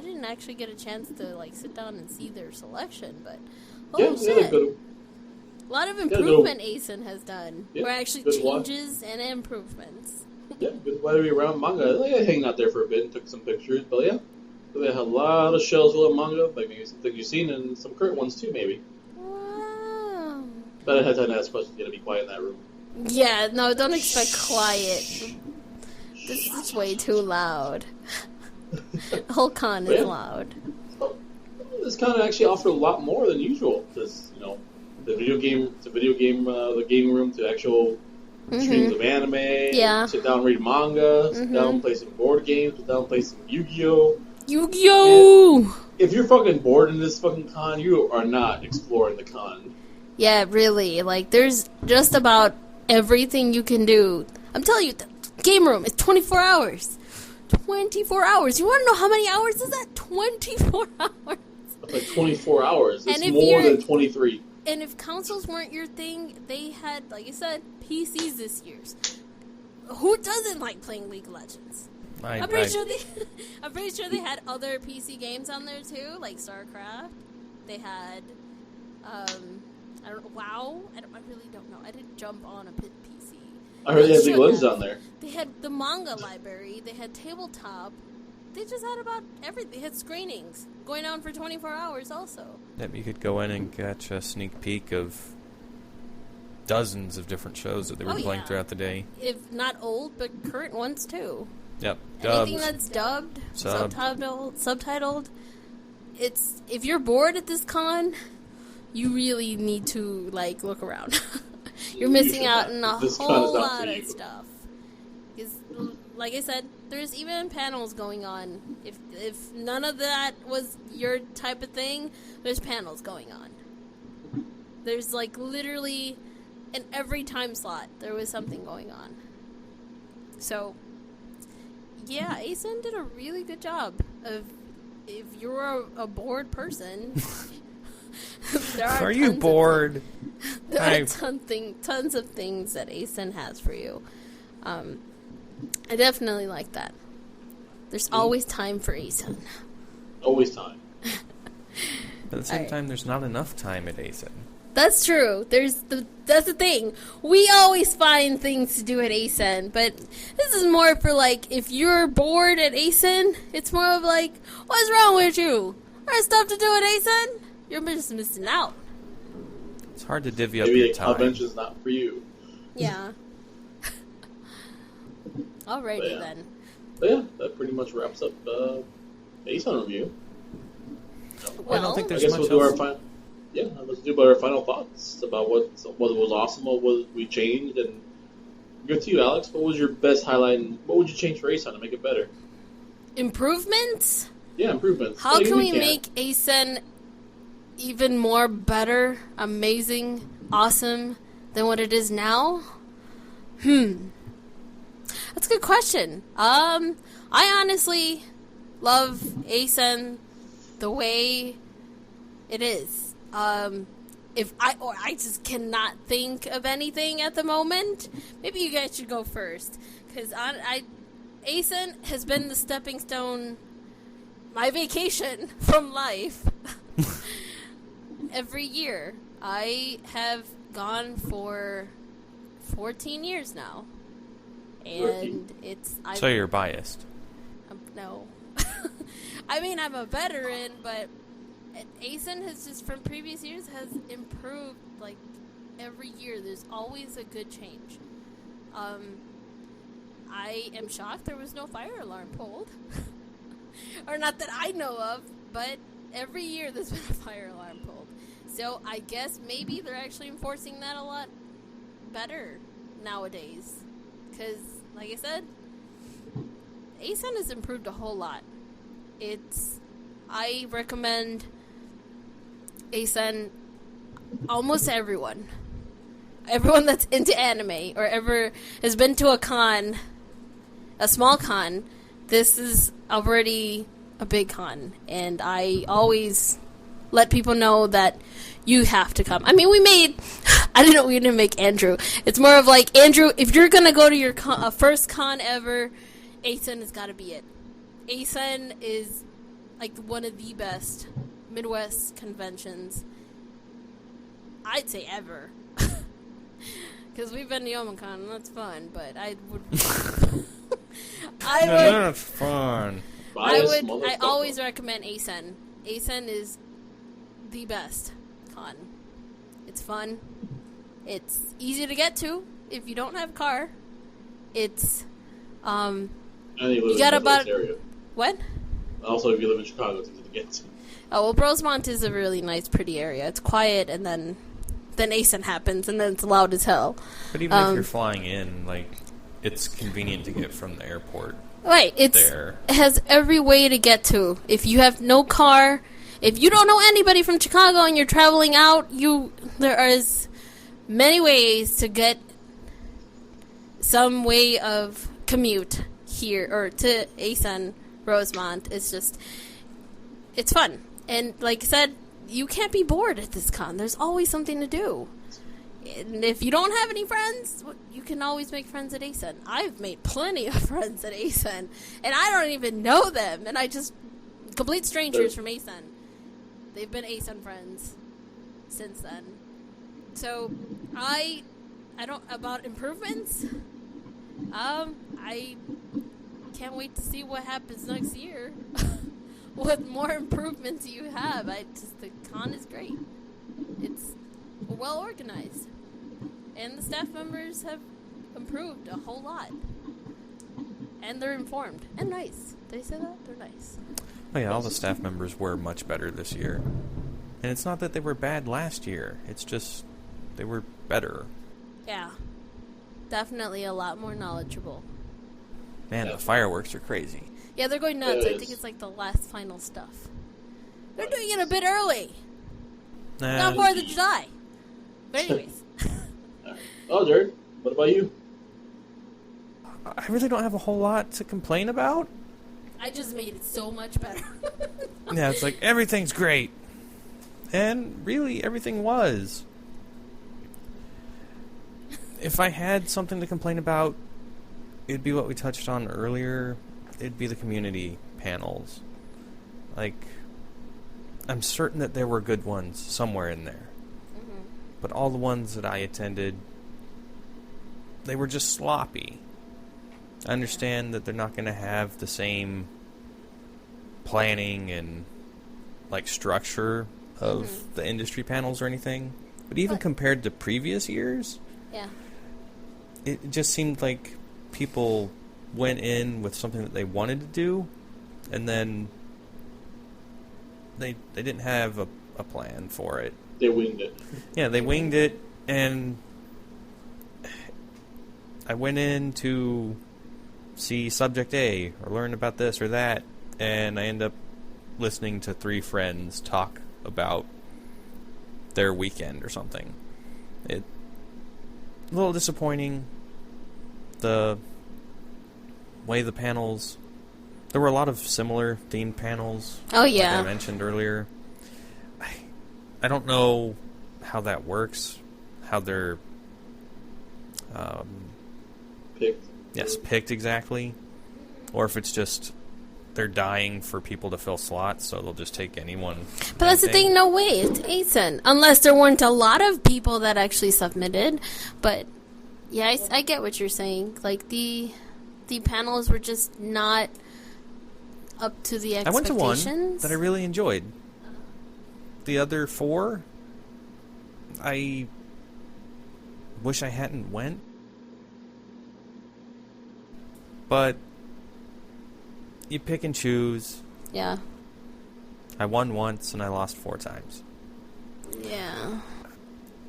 didn't actually get a chance to like sit down and see their selection, but shit. A lot of improvement ACEN has done. Yeah, or actually changes and improvements. Yeah, good way around manga. I hanging out there for a bit and took some pictures, but yeah. They had a lot of shelves full of manga, like maybe something you've seen, and some current ones too, maybe. Wow. But I had time to ask questions, you gotta be quiet in that room. Yeah, no, don't expect quiet. This is way too loud. The whole con is loud. So, this con actually offered a lot more than usual. Because, the video game, the gaming room to actual streams of anime. Yeah. Sit down and read manga. Sit down and play some board games. Sit down and play some Yu-Gi-Oh! Yu-Gi-Oh! And if you're fucking bored in this fucking con, you are not exploring the con. Yeah, really. Like, there's just about everything you can do. I'm telling you, the game room is 24 hours. 24 hours. You want to know how many hours is that? 24 hours. That's like 24 hours. It's and more than 23. And if consoles weren't your thing, they had, like I said, PCs this year. Who doesn't like playing League of Legends? I'm pretty sure they had other PC games on there too, like StarCraft. They had, WoW. I really don't know. I didn't jump on a PC. I heard they had League of Legends on there. They had the manga library. They had tabletop. They just had about everything. They had screenings going on for 24 hours also. Yep, you could go in and catch a sneak peek of dozens of different shows that they were playing throughout the day. If not old, but current ones too. Yep. Anything that's dubbed, subtitled. It's if you're bored at this con, you really need to look around. You're missing out on a whole lot of stuff. Because, like I said, there's even panels going on. If none of that was your type of thing, there's panels going on. There's literally in every time slot there was something going on. So, yeah, ACEN did a really good job of. If you're a bored person, are you bored? There are tons of things that ACEN has for you. I definitely like that. There's always time for ACEN. Always time. But at the same time, there's not enough time at ACEN. That's true. That's the thing. We always find things to do at ACEN, but this is more for if you're bored at ACEN, it's more of what's wrong with you? There's stuff to do at ACEN. You're just missing out. It's hard to divvy up your time. Maybe a convention's not for you. Yeah. Alrighty then. But yeah, that pretty much wraps up ACEN review. Well, I don't think there's much else. Let's do our final thoughts about what was awesome, what we changed, and good to you, Alex. What was your best highlight, and what would you change for ACEN to make it better? Improvements? Yeah, improvements. How can we make ACEN even more better, amazing, awesome than what it is now? That's a good question. I honestly love ACEN the way it is. I just cannot think of anything at the moment. Maybe you guys should go first, because ACEN has been the stepping stone, my vacation from life. Every year, I have gone for 14 years now, and so you're biased. No, I mean I'm a veteran, but. ACEN has just from previous years has improved every year. There's always a good change. I am shocked there was no fire alarm pulled, or not that I know of. But every year there's been a fire alarm pulled. So I guess maybe they're actually enforcing that a lot better nowadays. Because, like I said, ACEN has improved a whole lot. I recommend ACEN almost to everyone. Everyone that's into anime or ever has been to a small con, this is already a big con. And I always let people know that you have to come. I mean, we didn't make Andrew. It's more of Andrew, if you're going to go to your first con ever, ACEN has got to be it. ACEN is like one of the best Midwest conventions, I'd say ever. Because we've been to Youmacon, and that's fun, but I would... That's fun. I always recommend ACEN. ACEN is the best con. It's fun. It's easy to get to if you don't have a car. It's you got about area. What? Also, if you live in Chicago, it's easy to get to. Oh well, Rosemont is a really nice, pretty area. It's quiet, and then ACEN happens, and then it's loud as hell. But even if you're flying in, like, it's convenient to get from the airport. Right, it has every way to get to. If you have no car, if you don't know anybody from Chicago and you're traveling out, there is many ways to get some way of commute here or to ACEN Rosemont. It's fun. And like I said, you can't be bored at this con. There's always something to do. And if you don't have any friends, you can always make friends at ACEN. I've made plenty of friends at ACEN, and I don't even know them. And I just complete strangers from ACEN. They've been ACEN friends since then. So I don't about improvements. I can't wait to see what happens next year. What more improvements you have? The con is great. It's well organized, and the staff members have improved a whole lot, and they're informed and nice. Did I say that? They're nice. Oh yeah, all the staff members were much better this year, and it's not that they were bad last year. It's just they were better. Yeah, definitely a lot more knowledgeable. Man, the fireworks are crazy. Yeah, they're going nuts. I think it's like the last final stuff. They're doing it a bit early. Not 4th of July. But anyways. Oh, Jared, what about you? I really don't have a whole lot to complain about. I just made it so much better. Yeah, it's like everything's great. And really, everything was. If I had something to complain about, it'd be what we touched on earlier. It'd be the community panels. Like, I'm certain that there were good ones somewhere in there. Mm-hmm. But all the ones that I attended, they were just sloppy. I understand that they're not going to have the same planning and, like, structure of the industry panels or anything. But even compared to previous years, it just seemed like people went in with something that they wanted to do, and then they didn't have a plan for it. They winged it. Yeah, they winged it, and I went in to see Subject A or learn about this or that, and I end up listening to 3 friends talk about their weekend or something. It a little disappointing. The way the panels... There were a lot of similar themed panels. Oh, yeah. Like I mentioned earlier. I don't know how that works. How they're... picked. Yes, picked exactly. Or if it's just... They're dying for people to fill slots, so they'll just take anyone. But that's the thing, no way. It's ACEN. Unless there weren't a lot of people that actually submitted. But, yeah, I get what you're saying. Like, the panels were just not up to the expectations. I went to one that I really enjoyed. The other 4, I wish I hadn't went. But you pick and choose. Yeah. I won once and I lost 4 times. Yeah.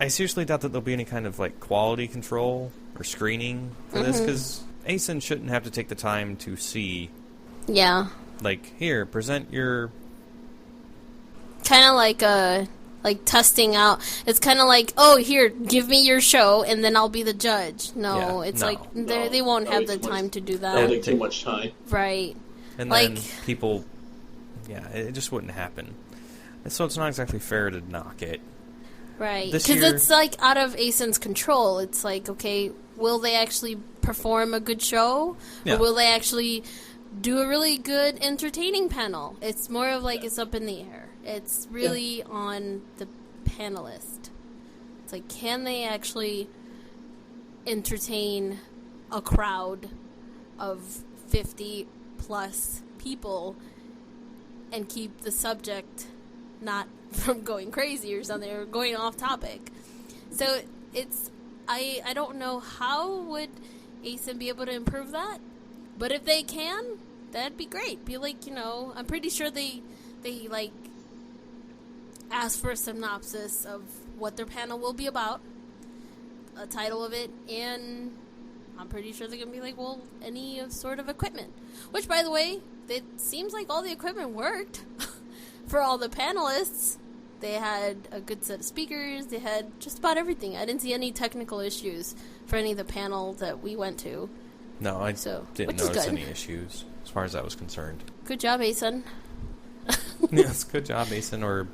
I seriously doubt that there'll be any kind of like quality control or screening for this, because ACEN shouldn't have to take the time to see. Yeah. Like, here, present your... Kind of like testing out. It's kind of like, oh, here, give me your show, and then I'll be the judge. No, they won't have the time to do that. That'll take too much time. Right. And then people... Yeah, it just wouldn't happen. So it's not exactly fair to knock it. Right. Because it's like out of ACEN's control. It's like, okay, will they actually perform a good show? Yeah. Or will they actually do a really good entertaining panel. It's more of like it's up in the air. It's really on the panelist. It's like, can they actually entertain a crowd of 50 plus people and keep the subject not from going crazy or something, or going off topic. So it's, I don't know how would ACEN be able to improve that, but if they can, that'd be great. Be like, I'm pretty sure they like ask for a synopsis of what their panel will be about, a title of it, and I'm pretty sure they're going to be like, well, any sort of equipment. Which, by the way, it seems like all the equipment worked for all the panelists. They had a good set of speakers. They had just about everything. I didn't see any technical issues for any of the panels that we went to. No, I didn't notice any issues as far as that was concerned. Good job, ACEN. Yes, good job, ACEN, or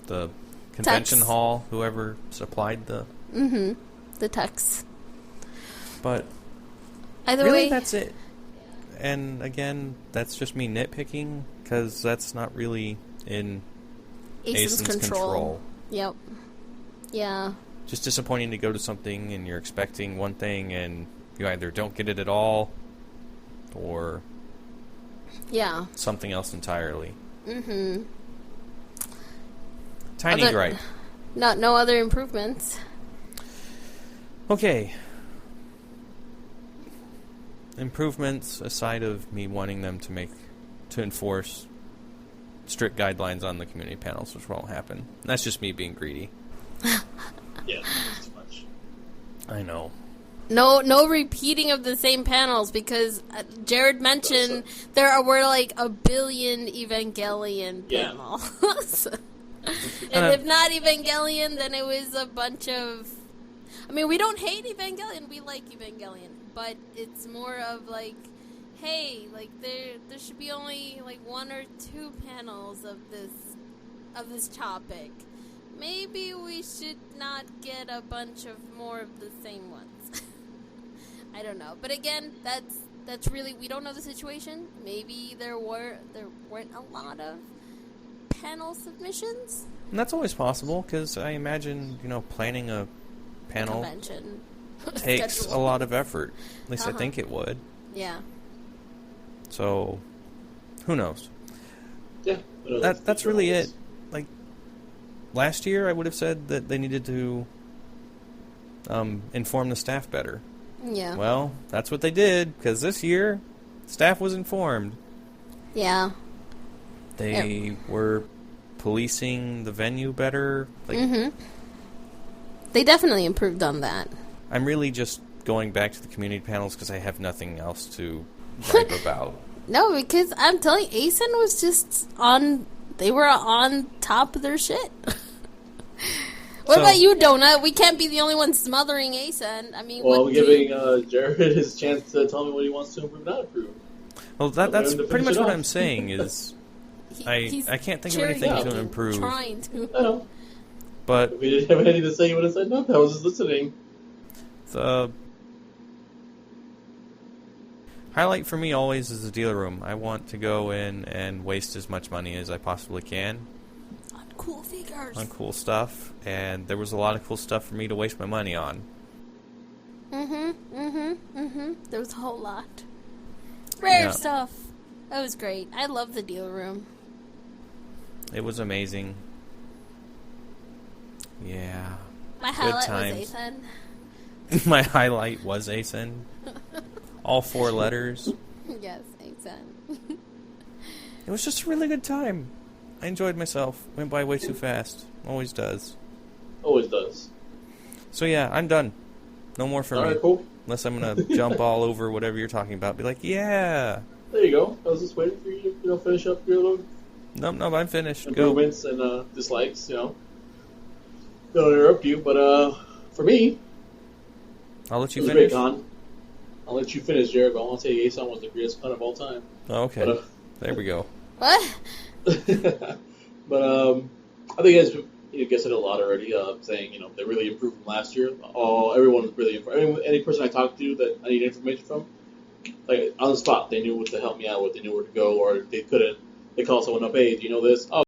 the convention hall, whoever supplied the... Mm-hmm. The text. But either really, way, that's it. And again, that's just me nitpicking, because that's not really in ACEN's control. Yep. Yeah. Just disappointing to go to something and you're expecting one thing and you either don't get it at all or something else entirely. Mm-hmm. Tiny gripe. No other improvements. Okay. Improvements aside of me wanting them to enforce strict guidelines on the community panels, which won't happen. That's just me being greedy. Yeah, too much. I know. No repeating of the same panels, because Jared mentioned there were like a billion Evangelion panels. And if not Evangelion, then it was a bunch of... I mean, we don't hate Evangelion. We like Evangelion. But it's more of like, hey, like there should be only like 1 or 2 panels of this topic. Maybe we should not get a bunch of more of the same ones. I don't know. But again, that's really, we don't know the situation. Maybe there weren't a lot of panel submissions. And that's always possible, because I imagine, planning a panel convention takes a lot of effort. At least I think it would. Yeah. So, who knows? Yeah. That's really it. Like, last year I would have said that they needed to inform the staff better. Yeah. Well, that's what they did, because this year, staff was informed. Yeah. They were policing the venue better. Like, They definitely improved on that. I'm really just going back to the community panels because I have nothing else to gripe about. No, because I'm telling you, ACEN was just they were on top of their shit. What about you, Donut? We can't be the only ones smothering ACEN. I mean, I'm giving Jared his chance to tell me what he wants to improve, not improve. Well, that's pretty much what I'm saying is I can't think of anything to improve. Trying to. I know. But if we didn't have anything to say, you would have said nothing. I was just listening. The highlight for me always is the dealer room. I want to go in and waste as much money as I possibly can. On cool figures. On cool stuff. And there was a lot of cool stuff for me to waste my money on. There was a whole lot. Rare stuff. That was great. I love the dealer room. It was amazing. Yeah. My highlight was ACEN. My highlight was ACEN. All 4 letters. Yes, ACEN. It was just a really good time. I enjoyed myself. Went by way too fast. Always does. Always does. So yeah, I'm done. No more for me. Alright, cool. Unless I'm going to jump all over whatever you're talking about. Be like, yeah. There you go. I was just waiting for you to finish up your little... Nope, I'm finished. Improvements and dislikes, Don't interrupt you, but for me... I'll let you finish. finish. I'll let you finish, Jared, but I want to say ACEN was the greatest con of all time. Oh, okay. But, there we go. What? But I think you guys said a lot already, saying, they really improved from last year. Everyone was really improved. Any person I talked to that I need information from, like on the spot, they knew what to help me out with, they knew where to go, or they couldn't. They call someone up, hey, do you know this? Oh,